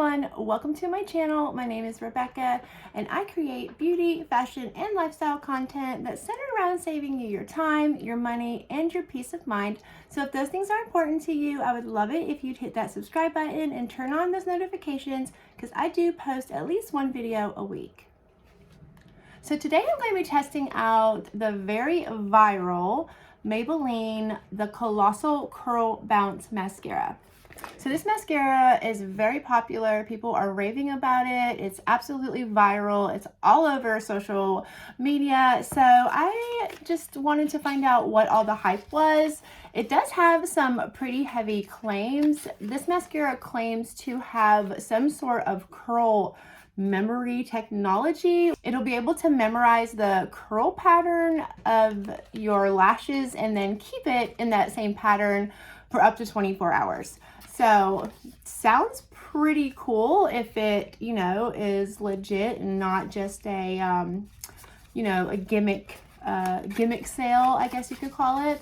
everyone, welcome to my channel. My name is Rebecca and I create beauty, fashion, and lifestyle content that's centered around saving you your time, your money, and your peace of mind. So if those things are important to you, I would love it if you'd hit that subscribe button and turn on those notifications because I do post at least one video a week. So today I'm going to be testing out the very viral Maybelline, the Colossal Curl Bounce Mascara. So this mascara is very popular. People are raving about it. It's absolutely viral. It's all over social media. So I just wanted to find out what all the hype was. It does have some pretty heavy claims. This mascara claims to have some sort of curl memory technology. It'll be able to memorize the curl pattern of your lashes and then keep it in that same pattern for up to 24 hours. So sounds pretty cool if it, is legit and not just a, a gimmick sale, I guess you could call it.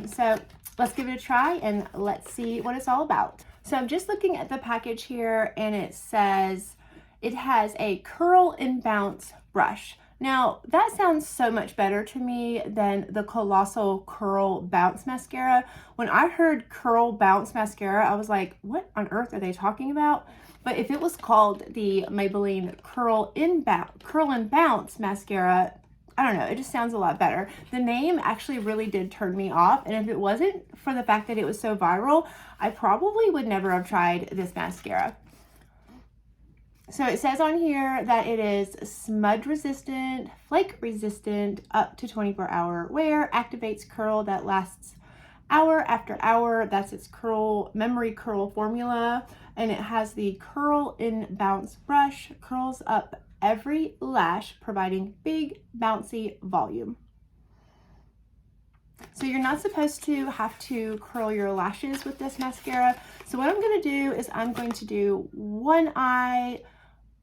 So let's give it a try and let's see what it's all about. So I'm just looking at the package here and it says it has a curl and bounce brush. Now, that sounds so much better to me than the Colossal Curl Bounce Mascara. When I heard Curl Bounce Mascara, I was like, what on earth are they talking about? But if it was called the Maybelline Curl and Bounce Mascara, I don't know, it just sounds a lot better. The name actually really did turn me off, and if it wasn't for the fact that it was so viral, I probably would never have tried this mascara. So it says on here that it is smudge resistant, flake resistant, up to 24-hour wear, activates curl that lasts hour after hour. That's its memory curl formula. And it has the curl and bounce brush, curls up every lash, providing big bouncy volume. So you're not supposed to have to curl your lashes with this mascara. So what I'm going to do is I'm going to do one eye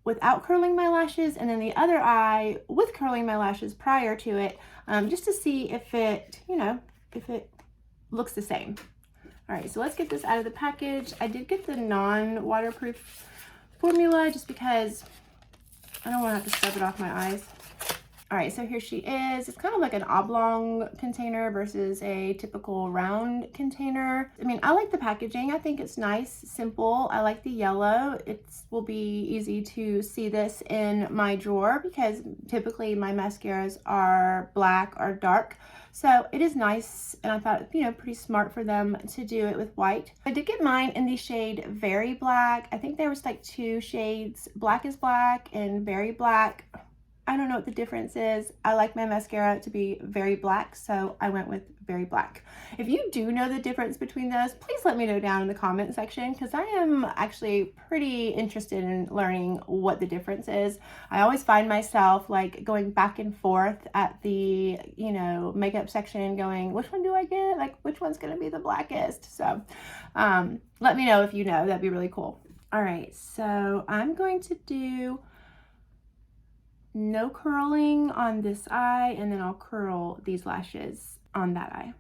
without curling my lashes and then the other eye with curling my lashes prior to it, just to see if it, if it looks the same. All right, so let's get this out of the package. I did get the non-waterproof formula just because I don't want to have to scrub it off my eyes. All right, so here she is. It's kind of like an oblong container versus a typical round container. I mean, I like the packaging. I think it's nice, simple. I like the yellow. It will be easy to see this in my drawer because typically my mascaras are black or dark. So it is nice, and I thought, pretty smart for them to do it with white. I did get mine in the shade Very Black. I think there was like two shades, Blackest Black and Very Black. I don't know what the difference is. I like my mascara to be very black, so I went with Very Black. If you do know the difference between those, please let me know down in the comment section because I am actually pretty interested in learning what the difference is. I always find myself like going back and forth at the, makeup section going, which one do I get? Like, which one's gonna be the blackest? So let me know if you know, that'd be really cool. All right, so I'm going to do no curling on this eye, and then I'll curl these lashes on that eye.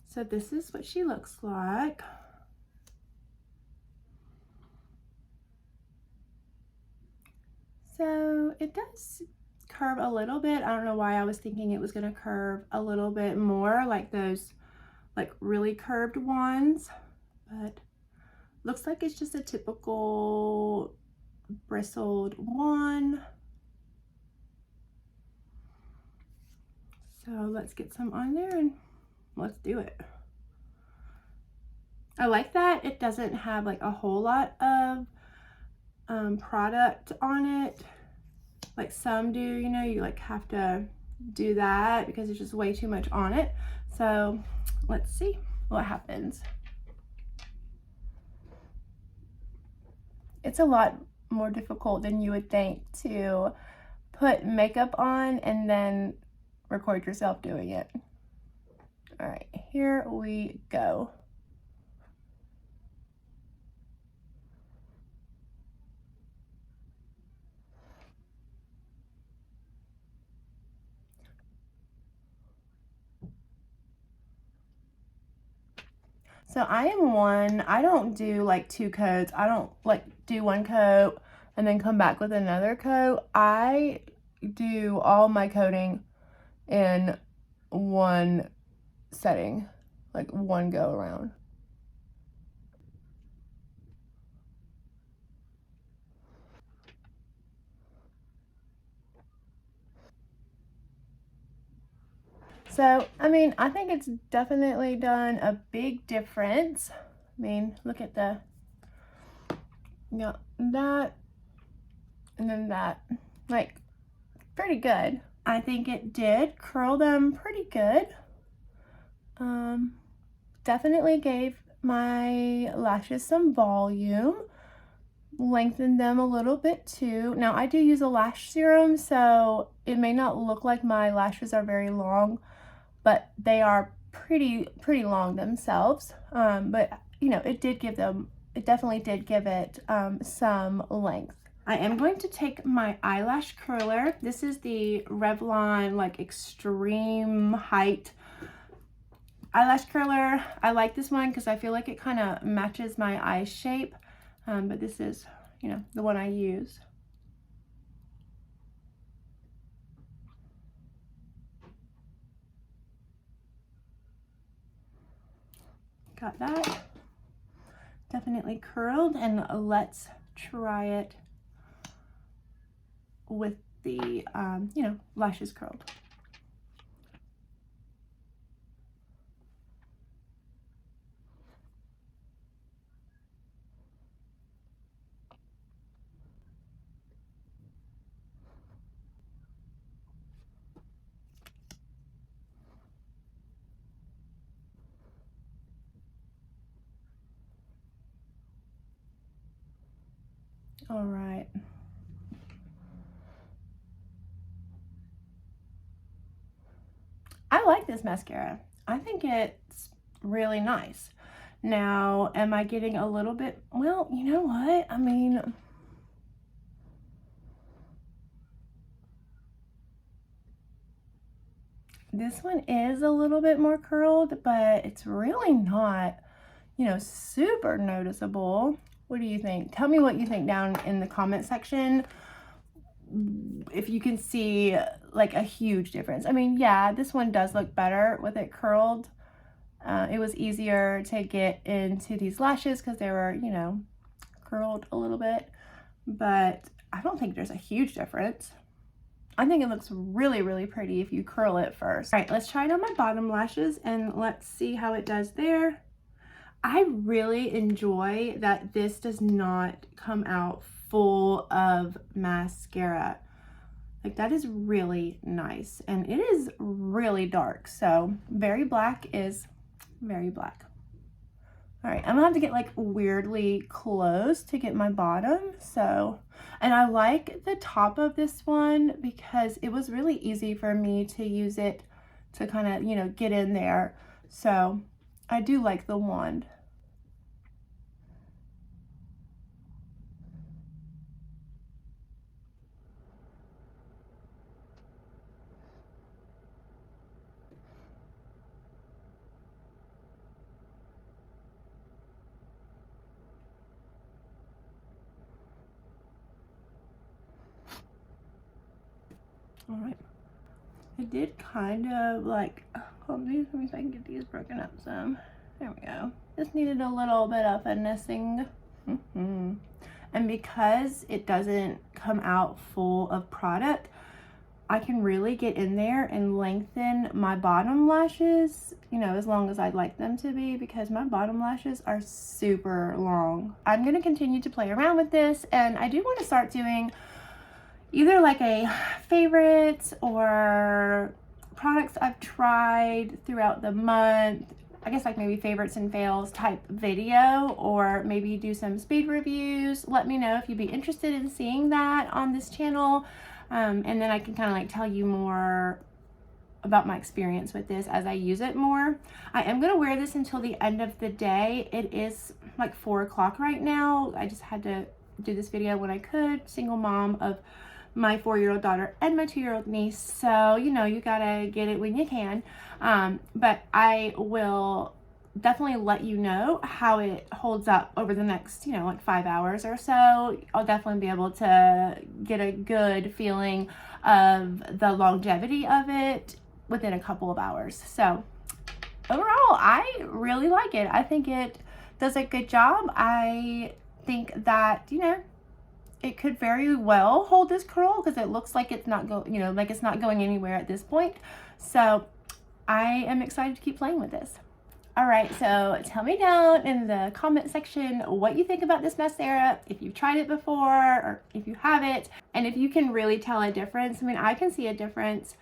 So this is what she looks like. So it does curve a little bit. I don't know why I was thinking it was going to curve a little bit more like those really curved ones, but looks like it's just a typical bristled one. So let's get some on there and let's do it. I like that it doesn't have like a whole lot of product on it like some do, you like have to do that because it's just way too much on it. So let's see what happens. It's a lot more difficult than you would think to put makeup on and then record yourself doing it. All right, here we go. So I don't do like 2 coats. I don't like do 1 coat and then come back with another coat. I do all my coating in one setting, like 1 go around. So, I mean, I think it's definitely done a big difference. I mean, look at the, you know, that, and then that, like, pretty good. I think it did curl them pretty good. Definitely gave my lashes some volume, lengthened them a little bit too. Now, I do use a lash serum, so it may not look like my lashes are very long, but they are pretty long themselves. But you know, it definitely did give it some length. I am going to take my eyelash curler. This is the Revlon like extreme height eyelash curler. I like this one because I feel like it kind of matches my eye shape. But this is, you know, the one I use. Got that. Definitely curled, and let's try it with the, you know, lashes curled. All right. I like this mascara. I think it's really nice. Now, am I getting a little bit, well, you know what? I mean, this one is a little bit more curled, but it's really not, you know, super noticeable. What do you think? Tell me what you think down in the comment section. If you can see like a huge difference. I mean, yeah, this one does look better with it curled. It was easier to get into these lashes because they were, you know, curled a little bit, but I don't think there's a huge difference. I think it looks really pretty if you curl it first. All right, let's try it on my bottom lashes and let's see how it does there. I really enjoy that this does not come out full of mascara. Like, that is really nice, and it is really dark, so very black is very black. All right, I'm gonna have to get like weirdly close to get my bottom. So, and I like the top of this one because it was really easy for me to use it to kind of, you know, get in there. So I do like the wand. All right, I did kind of like, hold these, let me see if I can get these broken up some. There we go. Just needed a little bit of finessing. And because it doesn't come out full of product, I can really get in there and lengthen my bottom lashes, you know, as long as I'd like them to be, because my bottom lashes are super long. I'm going to continue to play around with this, and I do want to start doing either like a favorites or products I've tried throughout the month. I guess like maybe favorites and fails type video, or maybe do some speed reviews. Let me know if you'd be interested in seeing that on this channel. And then I can kind of like tell you more about my experience with this as I use it more. I am going to wear this until the end of the day. It is like 4 o'clock right now. I just had to do this video when I could. Single mom of my 4-year-old daughter and my 2-year-old niece. So, you know, you gotta get it when you can. But I will definitely let you know how it holds up over the next, like 5 hours or so. I'll definitely be able to get a good feeling of the longevity of it within a couple of hours. So overall, I really like it. I think it does a good job. I think that, it could very well hold this curl because it looks like it's not like it's not going anywhere at this point. So I am excited to keep playing with this. All right, so tell me down in the comment section what you think about this mascara, if you've tried it before or if you haven't, and if you can really tell a difference. I mean, I can see a difference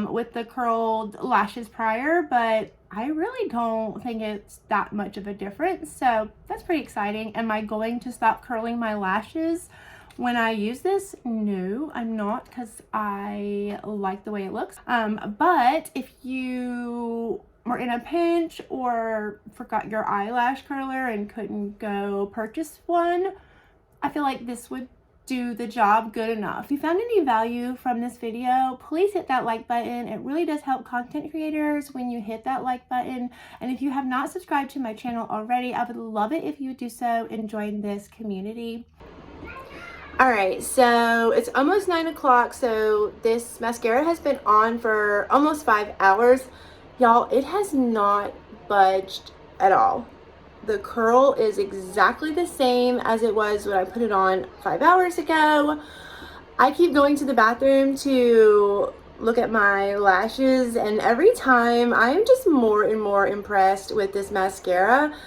with the curled lashes prior, but I really don't think it's that much of a difference. So that's pretty exciting. Am I going to stop curling my lashes when I use this? No, I'm not, because I like the way it looks. But if you were in a pinch or forgot your eyelash curler and couldn't go purchase one, I feel like this would do the job good enough. If you found any value from this video, please hit that like button. It really does help content creators when you hit that like button. And if you have not subscribed to my channel already, I would love it if you would do so and join this community. All right, so it's almost 9 o'clock. So this mascara has been on for almost 5 hours. Y'all, it has not budged at all. The curl is exactly the same as it was when I put it on 5 hours ago. I keep going to the bathroom to look at my lashes, and every time I am just more and more impressed with this mascara.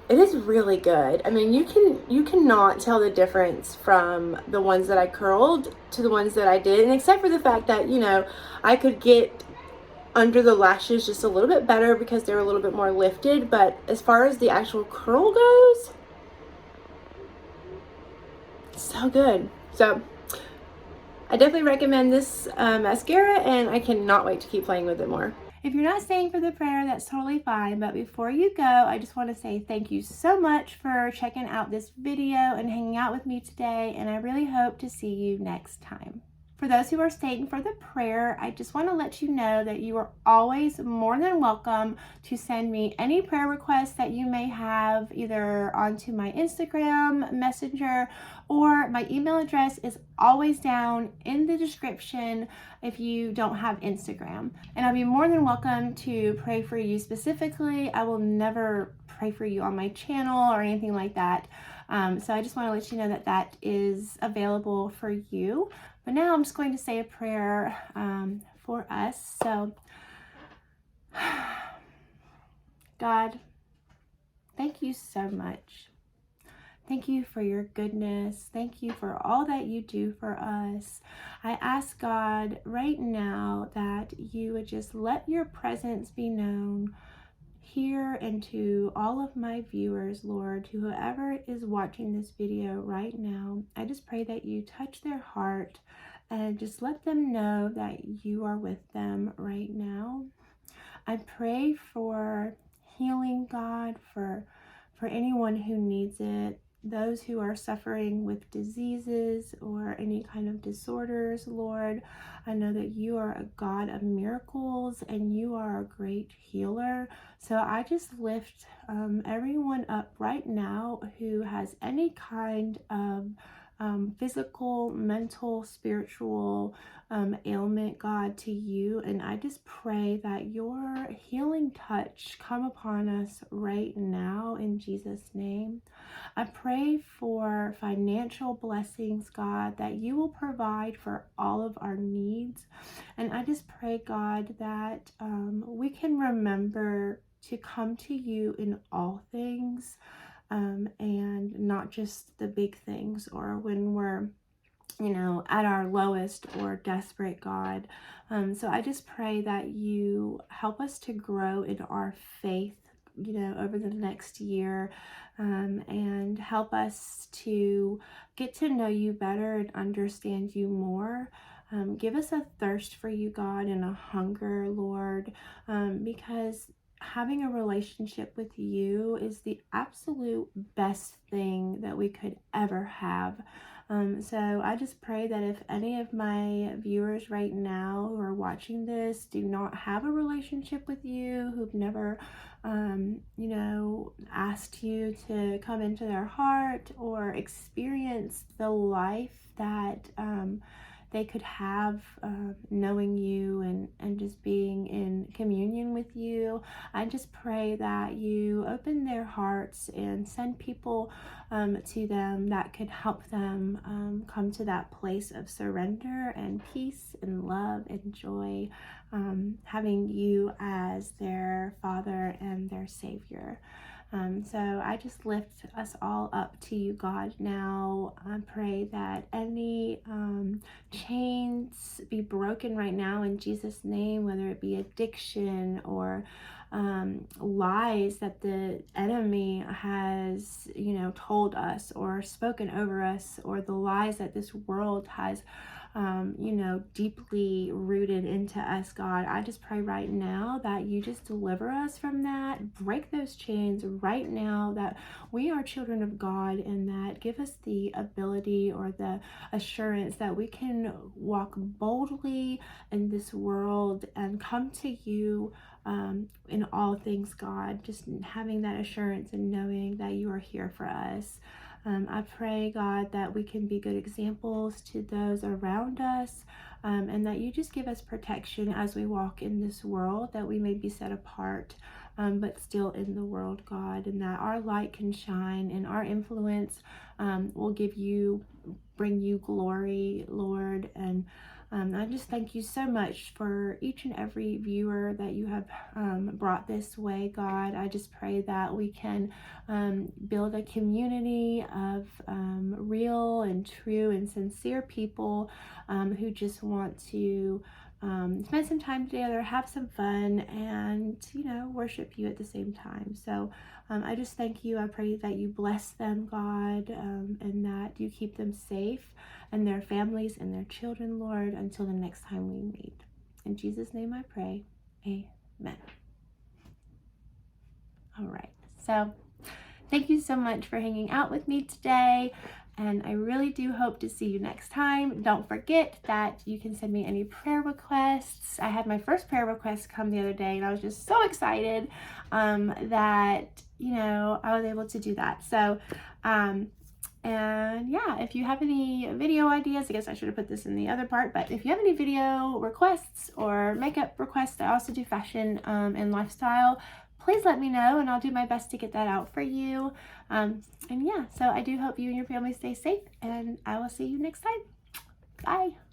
It is really good. I mean, you cannot tell the difference from the ones that I curled to the ones that I did, and except for the fact that, I could get under the lashes just a little bit better because they're a little bit more lifted. But as far as the actual curl goes, so good. So I definitely recommend this mascara, and I cannot wait to keep playing with it more. If you're not staying for the prayer, that's totally fine. But before you go, I just want to say thank you so much for checking out this video and hanging out with me today. And I really hope to see you next time. For those who are staying for the prayer, I just want to let you know that you are always more than welcome to send me any prayer requests that you may have, either onto my Instagram, Messenger, or my email address is always down in the description if you don't have Instagram. And I'll be more than welcome to pray for you specifically. I will never pray for you on my channel or anything like that. So I just want to let you know that that is available for you. But now I'm just going to say a prayer for us. So, God, thank you so much. Thank you for your goodness. Thank you for all that you do for us. I ask God right now that you would just let your presence be known here and to all of my viewers, Lord, to whoever is watching this video right now. I just pray that you touch their heart and just let them know that you are with them right now. I pray for healing, God, for anyone who needs it, those who are suffering with diseases or any kind of disorders, Lord. I know that you are a God of miracles and you are a great healer. So I just lift everyone up right now who has any kind of physical, mental, spiritual ailment, God, to you. And I just pray that your healing touch come upon us right now in Jesus' name. I pray for financial blessings, God, that you will provide for all of our needs. And I just pray, God, that we can remember to come to you in all things, and not just the big things or when we're at our lowest or desperate, God. So I just pray that you help us to grow in our faith, over the next year, and help us to get to know you better and understand you more. Give us a thirst for you, God, and a hunger, Lord, because having a relationship with you is the absolute best thing that we could ever have. So I just pray that if any of my viewers right now who are watching this do not have a relationship with you, who've never, you know, asked you to come into their heart or experience the life that they could have, knowing you and just being in communion with you, I just pray that you open their hearts and send people to them that could help them come to that place of surrender and peace and love and joy, having you as their Father and their Savior. So I just lift us all up to you, God, now. I pray that any chains be broken right now in Jesus' name, whether it be addiction or lies that the enemy has, you know, told us or spoken over us, or the lies that this world has you know, deeply rooted into us, God. I just pray right now that you just deliver us from that, break those chains right now, that we are children of God, and that give us the ability or the assurance that we can walk boldly in this world and come to you in all things, God. Just having that assurance and knowing that you are here for us. I pray, God, that we can be good examples to those around us, and that you just give us protection as we walk in this world, that we may be set apart, but still in the world, God, and that our light can shine and our influence will bring you glory, Lord. And I just thank you so much for each and every viewer that you have brought this way, God. I just pray that we can build a community of real and true and sincere people who just want to spend some time together, have some fun, and, you know, worship you at the same time. So I just thank you. I pray that you bless them, God, and that you keep them safe and their families and their children, Lord, until the next time we meet. In Jesus' name I pray. Amen. All right. So thank you so much for hanging out with me today, and I really do hope to see you next time. Don't forget that you can send me any prayer requests. I had my first prayer request come the other day, and I was just so excited that, you know, I was able to do that. So, and yeah, if you have any video ideas, I guess I should have put this in the other part, but if you have any video requests or makeup requests, I also do fashion and lifestyle, please let me know and I'll do my best to get that out for you. And yeah, so I do hope you and your family stay safe, and I will see you next time. Bye.